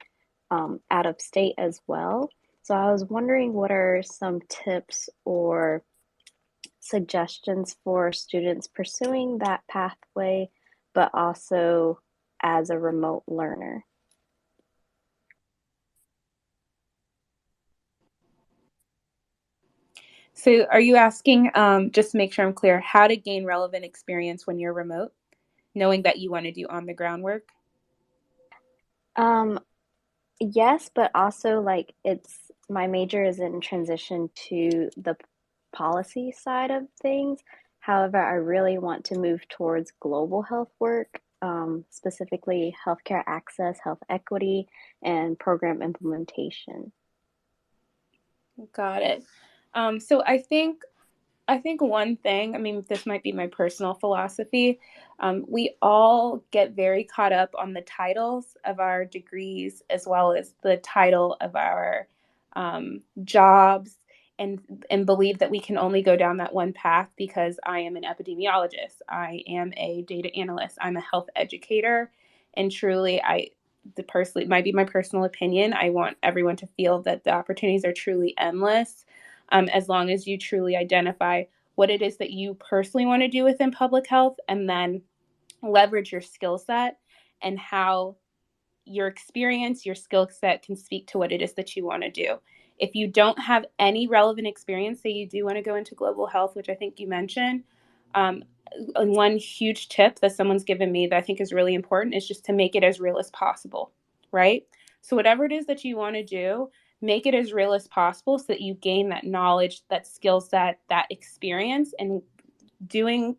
out of state as well. So I was wondering what are some tips or suggestions for students pursuing that pathway, but also as a remote learner? So are you asking, just to make sure I'm clear, how to gain relevant experience when you're remote, knowing that you want to do on the ground work? Um, yes, but also like it's my major is in transition to the policy side of things. However, I really want to move towards global health work, specifically healthcare access, health equity, and program implementation. Got it. So I think one thing, I mean, this might be my personal philosophy. We all get very caught up on the titles of our degrees as well as the title of our jobs, and believe that we can only go down that one path because I am an epidemiologist, I am a data analyst, I'm a health educator, and truly, personally, it might be my personal opinion. I want everyone to feel that the opportunities are truly endless, as long as you truly identify what it is that you personally want to do within public health, and then leverage your skill set and how your experience, your skill set can speak to what it is that you want to do. If you don't have any relevant experience, say you do want to go into global health, which I think you mentioned, um, one huge tip that someone's given me that I think is really important is just to make it as real as possible, right? So, whatever it is that you want to do, make it as real as possible so that you gain that knowledge, that skill set, that experience, and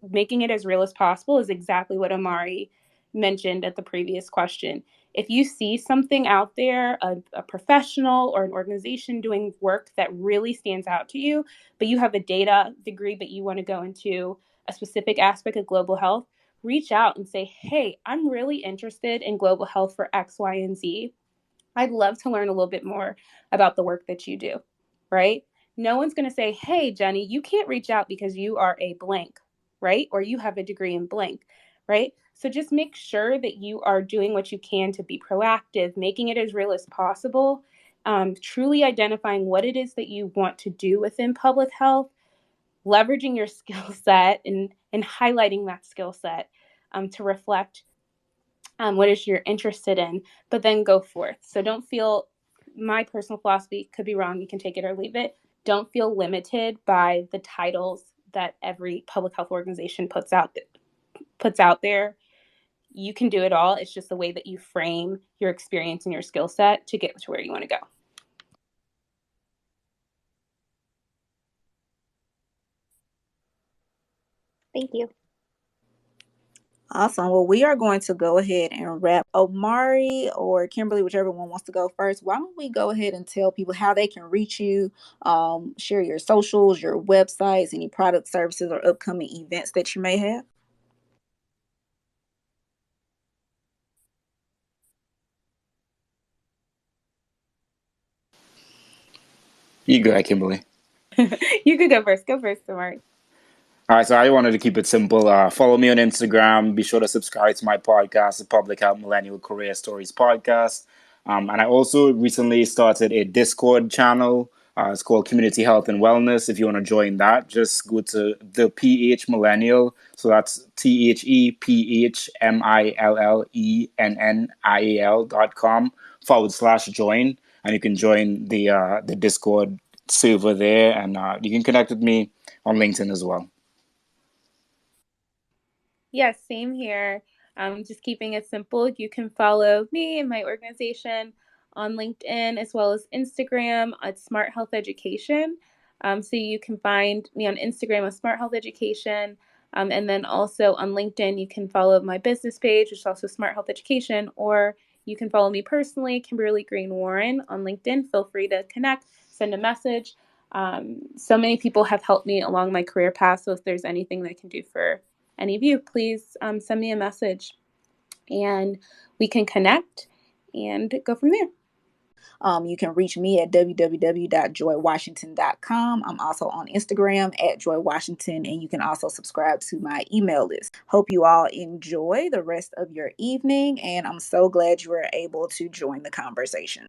making it as real as possible is exactly what Omari mentioned at the previous question. If you see something out there, a professional or an organization doing work that really stands out to you, but you have a data degree, but you want to go into a specific aspect of global health, reach out and say, hey, I'm really interested in global health for X, Y, and Z. I'd love to learn a little bit more about the work that you do, right? No one's going to say, hey, Jenny, you can't reach out because you are a blank, right? Or you have a degree in blank, right? So just make sure that you are doing what you can to be proactive, making it as real as possible, truly identifying what it is that you want to do within public health, leveraging your skill set and highlighting that skill set to reflect what is you're interested in, but then go forth. So don't feel, my personal philosophy could be wrong, you can take it or leave it. Don't feel limited by the titles that every public health organization puts out there. You can do it all. It's just the way that you frame your experience and your skill set to get to where you want to go. Thank you. Awesome. Well, we are going to go ahead and wrap. Omari or Kimberly, whichever one wants to go first. Why don't we go ahead and tell people how they can reach you, share your socials, your websites, any product services or upcoming events that you may have? You go ahead, Kimberly. You could go first. Go first, Omari. All right, so I wanted to keep it simple. Follow me on Instagram. Be sure to subscribe to my podcast, the Public Health Millennial Career Stories podcast. And I also recently started a Discord channel. It's called Community Health and Wellness. If you want to join that, just go to the PH Millennial. So that's THEPHMILLENNIAL.com/join. And you can join the Discord server there. And you can connect with me on LinkedIn as well. Yes, same here. Just keeping it simple. You can follow me and my organization on LinkedIn as well as Instagram at Smart Health Education. So you can find me on Instagram at Smart Health Education. And then also on LinkedIn, you can follow my business page, which is also Smart Health Education, or you can follow me personally, Kimberly Green Warren, on LinkedIn. Feel free to connect, send a message. So many people have helped me along my career path. So if there's anything that I can do for any of you, please send me a message and we can connect and go from there. You can reach me at www.joywashington.com. I'm also on Instagram at Joy Washington, and you can also subscribe to my email list. Hope you all enjoy the rest of your evening, and I'm so glad you were able to join the conversation.